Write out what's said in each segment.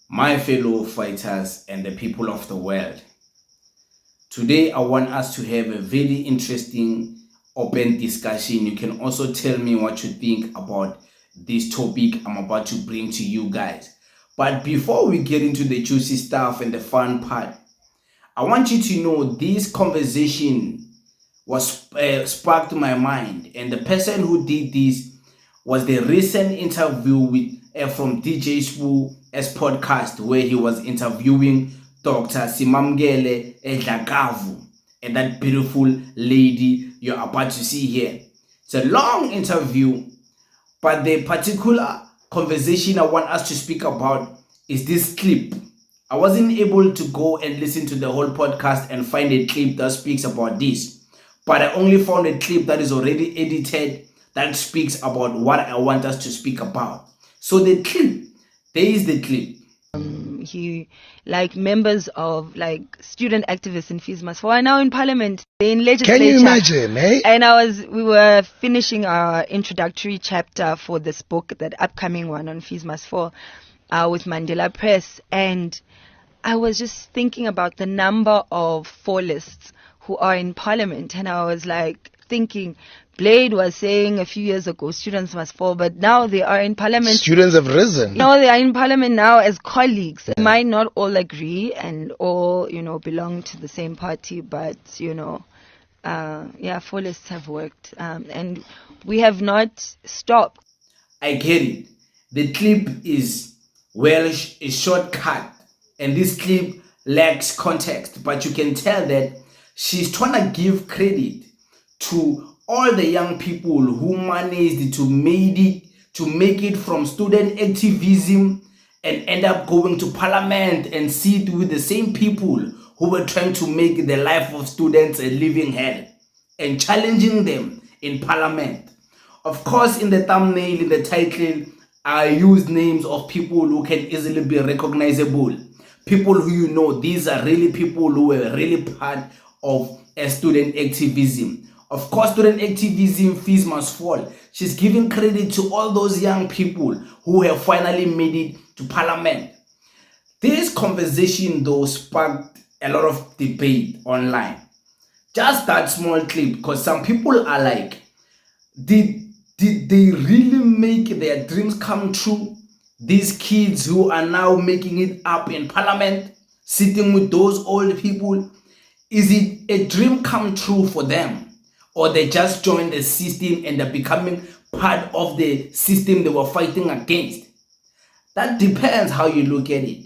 My fellow fighters and the people of the world. Today, I want us to have a very interesting open discussion. You can also tell me what you think about this topic I'm about to bring to you guys. But before we get into the juicy stuff and the fun part, I want you to know this conversation was sparked my mind, and the person who did this was the recent interview with from DJ Spu's podcast, where he was interviewing Dr. Simankele and that beautiful lady you're about to see here. It's a long interview, but the particular conversation I want us to speak about is this clip. I wasn't able to go and listen to the whole podcast and find a clip that speaks about this, but I only found a clip that is already edited that speaks about what I want us to speak about. So the clip, there is the clip. He, members of student activists in FISMAS are now in parliament, in legislature. Can you imagine, eh? And we were finishing our introductory chapter for this book, that upcoming one on FISMAS 4, with Mandela Press, and I was just thinking about the number of fallists who are in parliament, and I was thinking, Blade was saying a few years ago, students must fall, but now they are in parliament. Students have risen. No, they are in parliament now as colleagues. They might not all agree and all, belong to the same party, but, fallists have worked. And we have not stopped. I get it. The clip is, a shortcut, and this clip lacks context, but you can tell that she's trying to give credit to all the young people who managed to make it from student activism and end up going to parliament and sit with the same people who were trying to make the life of students a living hell and challenging them in parliament. Of course, in the thumbnail, in the title, I use names of people who can easily be recognizable. People who these are really people who were really part of a student activism. Of course, student activism, fees must fall. She's giving credit to all those young people who have finally made it to parliament. This conversation, though, sparked a lot of debate online. Just that small clip, because some people are like, did they really make their dreams come true? These kids who are now making it up in parliament, sitting with those old people, is it a dream come true for them? Or they just joined the system and they're becoming part of the system they were fighting against? That depends how you look at it.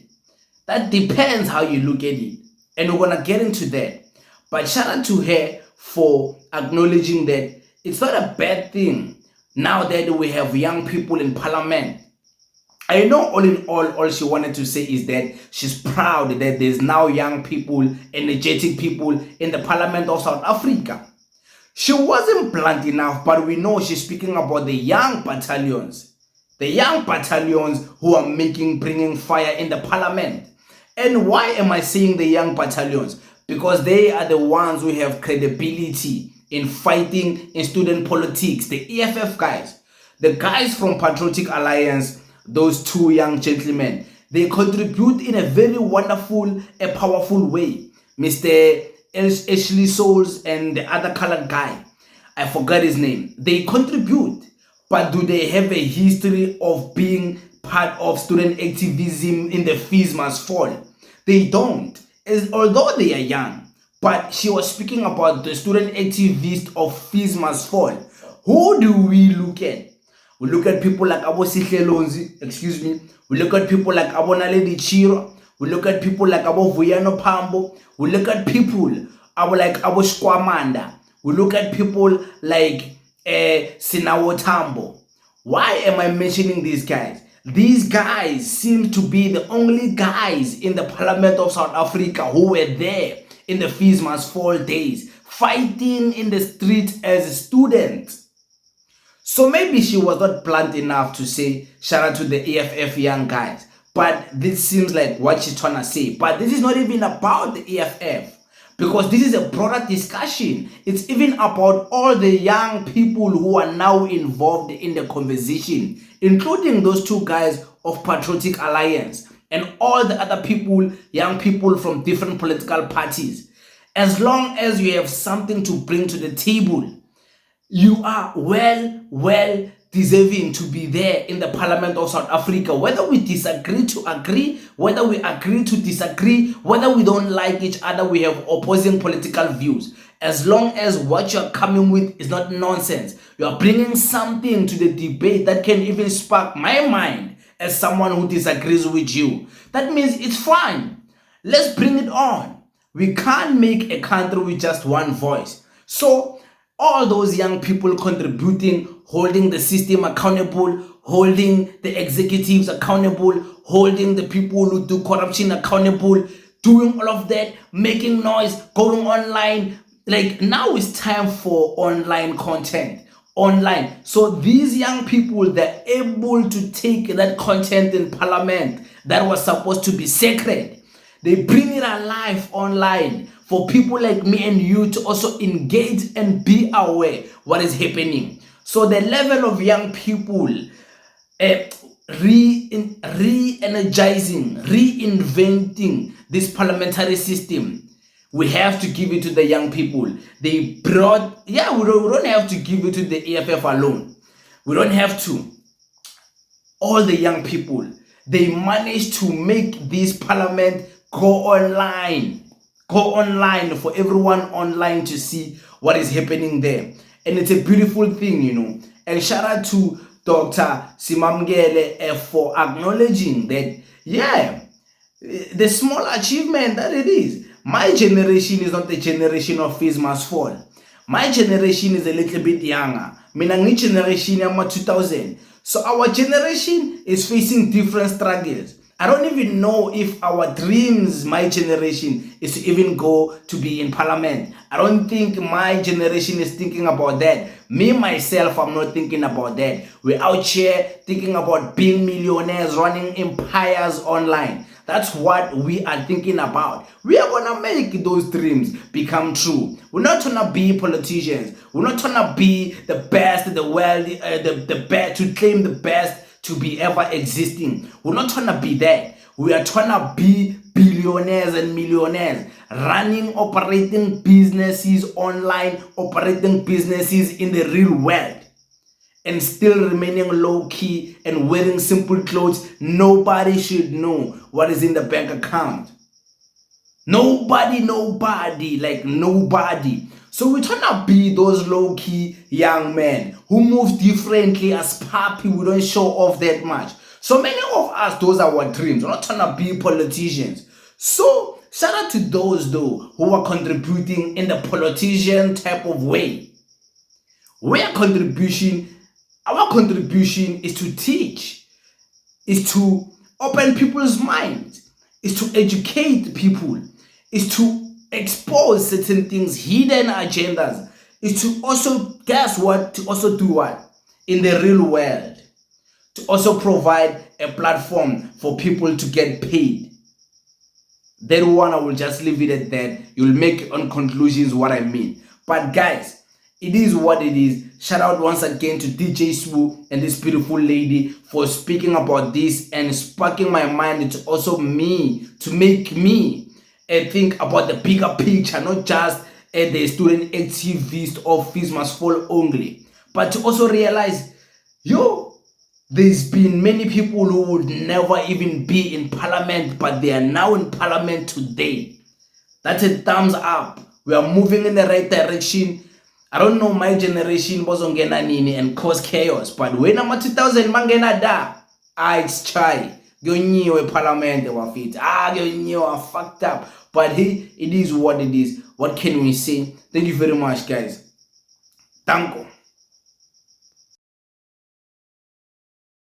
And we're going to get into that. But shout out to her for acknowledging that it's not a bad thing now that we have young people in parliament. I know all in all she wanted to say is that she's proud that there's now young people, energetic people in the parliament of South Africa. She wasn't blunt enough, but we know she's speaking about the young battalions. The young battalions who are bringing fire in the parliament. And why am I saying the young battalions? Because they are the ones who have credibility in fighting in student politics. The EFF guys, the guys from Patriotic Alliance, those two young gentlemen, they contribute in a very wonderful, a powerful way. Mr. Ashley Souls and the other colored guy, I forgot his name. They contribute, but do they have a history of being part of student activism in the fees must fall? They don't, although they are young. But she was speaking about the student activist of fees must fall. Who do we look at? We look at people like Sihle Lonzi, We look at people like Naledi Chirwa. We look at people like Vuyano Pambo. We look at people like Squamanda. We look at people like Sinawotambo. Why am I mentioning these guys? These guys seem to be the only guys in the Parliament of South Africa who were there in the fees must fall days, fighting in the street as students. So maybe she was not blunt enough to say shout out to the EFF young guys. But this seems like what she's trying to say. But this is not even about the EFF, because this is a broader discussion. It's even about all the young people who are now involved in the conversation, including those two guys of Patriotic Alliance and all the other people, young people from different political parties. As long as you have something to bring to the table, you are well deserving to be there in the Parliament of South Africa. Whether we disagree to agree, whether we agree to disagree, whether we don't like each other, we have opposing political views. As long as what you're coming with is not nonsense, you're bringing something to the debate that can even spark my mind as someone who disagrees with you, that means it's fine. Let's bring it on. We can't make a country with just one voice. So all those young people contributing, holding the system accountable, holding the executives accountable, holding the people who do corruption accountable, doing all of that, making noise, going online. Like, now it's time for online content. Online. So these young people, they're able to take that content in Parliament that was supposed to be sacred. They bring it alive online for people like me and you to also engage and be aware what is happening. So the level of young people re-energizing, reinventing this parliamentary system, we have to give it to the young people. They brought, we don't have to give it to the EFF alone. We don't have to. All the young people, they managed to make this parliament go online for everyone online to see what is happening there. And it's a beautiful thing, you know. And shout out to Dr. Simankele for acknowledging that, the small achievement that it is. My generation is not the generation of Fees Must Fall. My generation is a little bit younger. Minangi generation ama 2000. So our generation is facing different struggles. I don't even know if our dreams, my generation, is to even go to be in Parliament. I don't think my generation is thinking about that. Me, myself, I'm not thinking about that. We're out here thinking about being millionaires, running empires online. That's what we are thinking about. We are going to make those dreams become true. We're not trying to be politicians. We're not trying to be the best, the wealthy, the best, to claim the best to be ever existing. We're not trying to be that. We are trying to be billionaires and millionaires, running, operating businesses online, operating businesses in the real world, and still remaining low-key and wearing simple clothes. Nobody should know what is in the bank account. Nobody. So we're trying to be those low-key young men who move differently as puppy. We don't show off that much. So many of us, those are our dreams. We're not trying to be politicians. So shout out to those though who are contributing in the politician type of way. Our contribution is to teach, is to open people's minds, is to educate people, is to expose certain things, hidden agendas, is to also, to also do what? In the real world. To also provide a platform for people to get paid. That one, I will just leave it at that. You'll make your own conclusions what I mean. But guys, it is what it is. Shout out once again to DJ Swoo and this beautiful lady for speaking about this and sparking my mind to also to make me think about the bigger picture, not just the student activist of Fees Must Fall only, but to also realize, there's been many people who would never even be in Parliament, but they are now in Parliament today. That's a thumbs up. We are moving in the right direction. I don't know my generation bozongena nini and cause chaos, but when I'm 2000 mangena da, it's chai. Gyonyiwe Parliament wafit. Gyonyiwe fucked up. But hey, it is what it is. What can we say? Thank you very much, guys. Thank you.